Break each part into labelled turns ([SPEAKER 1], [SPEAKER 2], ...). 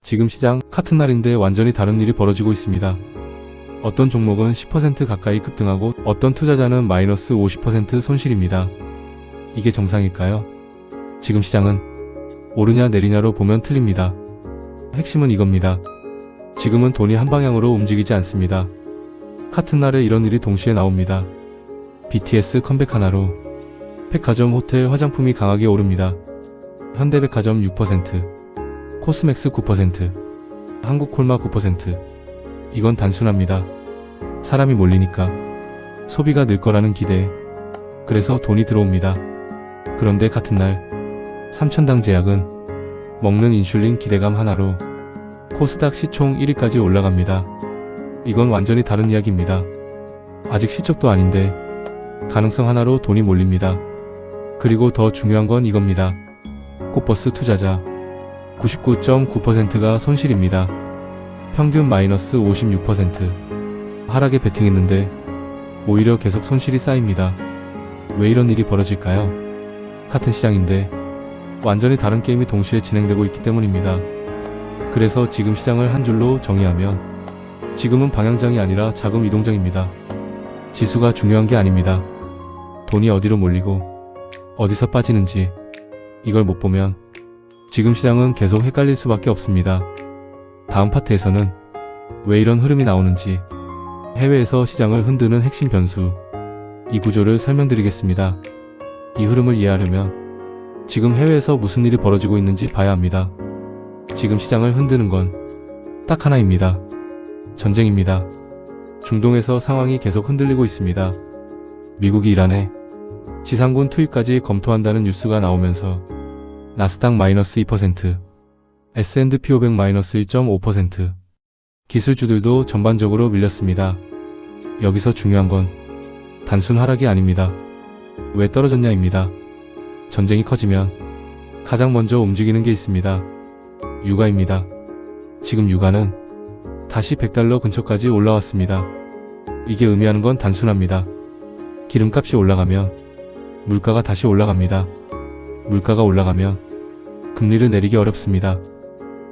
[SPEAKER 1] 지금 시장 같은 날인데 완전히 다른 일이 벌어지고 있습니다. 어떤 종목은 10% 가까이 급등하고 어떤 투자자는 마이너스 50% 손실입니다. 이게 정상일까요? 지금 시장은 오르냐 내리냐로 보면 틀립니다. 핵심은 이겁니다. 지금은 돈이 한 방향으로 움직이지 않습니다. 같은 날에 이런 일이 동시에 나옵니다. BTS 컴백 하나로 백화점, 호텔, 화장품이 강하게 오릅니다. 현대백화점 6%, 코스맥스 9%, 한국콜마 9%. 이건 단순합니다. 사람이 몰리니까 소비가 늘 거라는 기대에 그래서 돈이 들어옵니다. 그런데 같은 날 삼천당 제약은 먹는 인슐린 기대감 하나로 코스닥 시총 1위까지 올라갑니다. 이건 완전히 다른 이야기입니다. 아직 실적도 아닌데 가능성 하나로 돈이 몰립니다. 그리고 더 중요한 건 이겁니다. 꽃버스 투자자 99.9%가 손실입니다. 평균 마이너스 56%. 하락에 베팅했는데 오히려 계속 손실이 쌓입니다. 왜 이런 일이 벌어질까요? 같은 시장인데 완전히 다른 게임이 동시에 진행되고 있기 때문입니다. 그래서 지금 시장을 한 줄로 정의하면 지금은 방향장이 아니라 자금 이동장입니다. 지수가 중요한 게 아닙니다. 돈이 어디로 몰리고 어디서 빠지는지 이걸 못 보면 지금 시장은 계속 헷갈릴 수밖에 없습니다. 다음 파트에서는 왜 이런 흐름이 나오는지, 해외에서 시장을 흔드는 핵심 변수, 이 구조를 설명드리겠습니다. 이 흐름을 이해하려면 지금 해외에서 무슨 일이 벌어지고 있는지 봐야 합니다. 지금 시장을 흔드는 건 딱 하나입니다. 전쟁입니다. 중동에서 상황이 계속 흔들리고 있습니다. 미국이 이란에 지상군 투입까지 검토한다는 뉴스가 나오면서 나스닥 마이너스 2%, S&P 500 마이너스 1.5%, 기술주들도 전반적으로 밀렸습니다. 여기서 중요한 건 단순 하락이 아닙니다. 왜 떨어졌냐입니다. 전쟁이 커지면 가장 먼저 움직이는 게 있습니다. 유가입니다. 지금 유가는 다시 $100 근처까지 올라왔습니다. 이게 의미하는 건 단순합니다. 기름값이 올라가면 물가가 다시 올라갑니다. 물가가 올라가면 금리를 내리기 어렵습니다.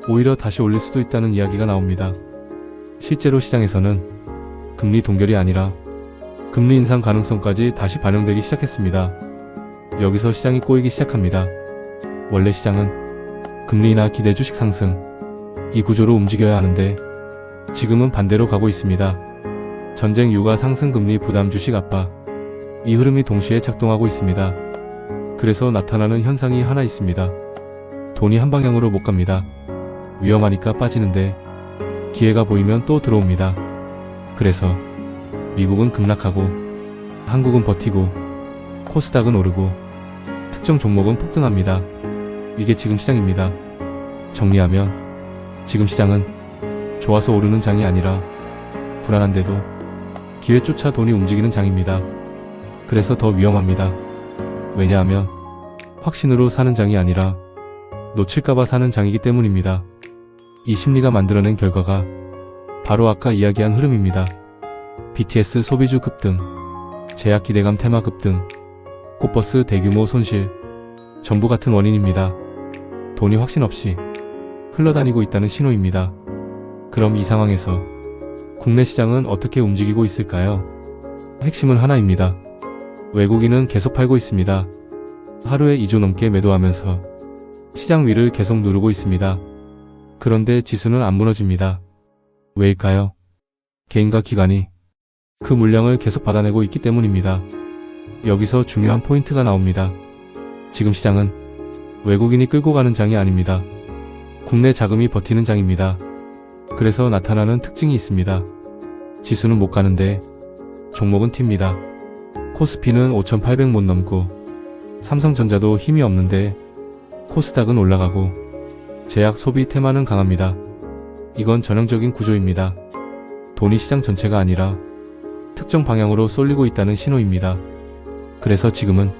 [SPEAKER 1] 오히려 다시 올릴 수도 있다는 이야기가 나옵니다. 실제로 시장에서는 금리 동결이 아니라 금리 인상 가능성까지 다시 반영되기 시작했습니다. 여기서 시장이 꼬이기 시작합니다. 원래 시장은 금리나 기대 주식 상승, 이 구조로 움직여야 하는데 지금은 반대로 가고 있습니다. 전쟁, 유가, 상승, 금리, 부담, 주식 압박, 이 흐름이 동시에 작동하고 있습니다. 그래서 나타나는 현상이 하나 있습니다. 돈이 한 방향으로 못 갑니다. 위험하니까 빠지는데 기회가 보이면 또 들어옵니다. 그래서 미국은 급락하고 한국은 버티고 코스닥은 오르고 특정 종목은 폭등합니다. 이게 지금 시장입니다. 정리하면 지금 시장은 좋아서 오르는 장이 아니라 불안한데도 기회 쫓아 돈이 움직이는 장입니다. 그래서 더 위험합니다. 왜냐하면 확신으로 사는 장이 아니라 놓칠까봐 사는 장이기 때문입니다. 이 심리가 만들어낸 결과가 바로 아까 이야기한 흐름입니다. BTS 소비주 급등, 제약 기대감 테마 급등, 꽃버스 대규모 손실, 전부 같은 원인입니다. 돈이 확신 없이 흘러다니고 있다는 신호입니다. 그럼 이 상황에서 국내 시장은 어떻게 움직이고 있을까요? 핵심은 하나입니다. 외국인은 계속 팔고 있습니다. 하루에 2조 넘게 매도하면서 시장 위를 계속 누르고 있습니다. 그런데 지수는 안 무너집니다. 왜일까요? 개인과 기관이 그 물량을 계속 받아내고 있기 때문입니다. 여기서 중요한 포인트가 나옵니다. 지금 시장은 외국인이 끌고 가는 장이 아닙니다. 국내 자금이 버티는 장입니다. 그래서 나타나는 특징이 있습니다. 지수는 못 가는데 종목은 튑니다. 코스피는 5,800 못 넘고 삼성전자도 힘이 없는데 코스닥은 올라가고 제약, 소비, 테마는 강합니다. 이건 전형적인 구조입니다. 돈이 시장 전체가 아니라 특정 방향으로 쏠리고 있다는 신호입니다. 그래서 지금은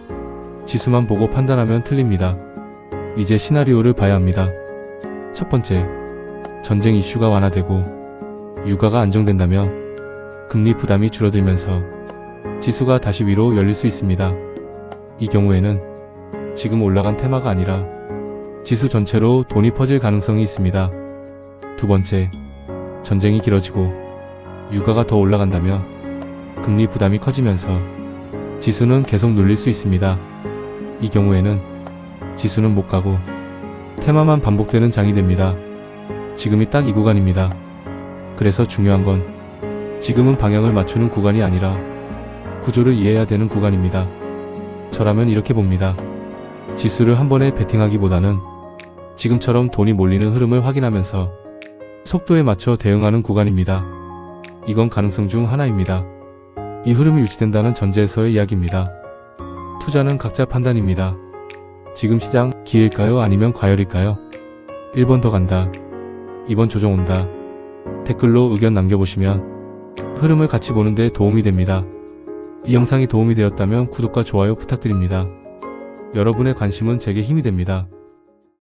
[SPEAKER 1] 지수만 보고 판단하면 틀립니다. 이제 시나리오를 봐야 합니다. 첫 번째, 전쟁 이슈가 완화되고 유가가 안정된다면 금리 부담이 줄어들면서 지수가 다시 위로 열릴 수 있습니다. 이 경우에는 지금 올라간 테마가 아니라 지수 전체로 돈이 퍼질 가능성이 있습니다. 두 번째, 전쟁이 길어지고 유가가 더 올라간다며 금리 부담이 커지면서 지수는 계속 눌릴 수 있습니다. 이 경우에는 지수는 못 가고 테마만 반복되는 장이 됩니다. 지금이 딱 이 구간입니다. 그래서 중요한 건 지금은 방향을 맞추는 구간이 아니라 구조를 이해해야 되는 구간입니다. 저라면 이렇게 봅니다. 지수를 한 번에 베팅하기보다는 지금처럼 돈이 몰리는 흐름을 확인하면서 속도에 맞춰 대응하는 구간입니다. 이건 가능성 중 하나입니다. 이 흐름이 유지된다는 전제에서의 이야기입니다. 투자는 각자 판단입니다. 지금 시장 기회일까요? 아니면 과열일까요? 1번 더 간다. 2번 조정 온다. 댓글로 의견 남겨보시면 흐름을 같이 보는 데 도움이 됩니다. 이 영상이 도움이 되었다면 구독과 좋아요 부탁드립니다. 여러분의 관심은 제게 힘이 됩니다.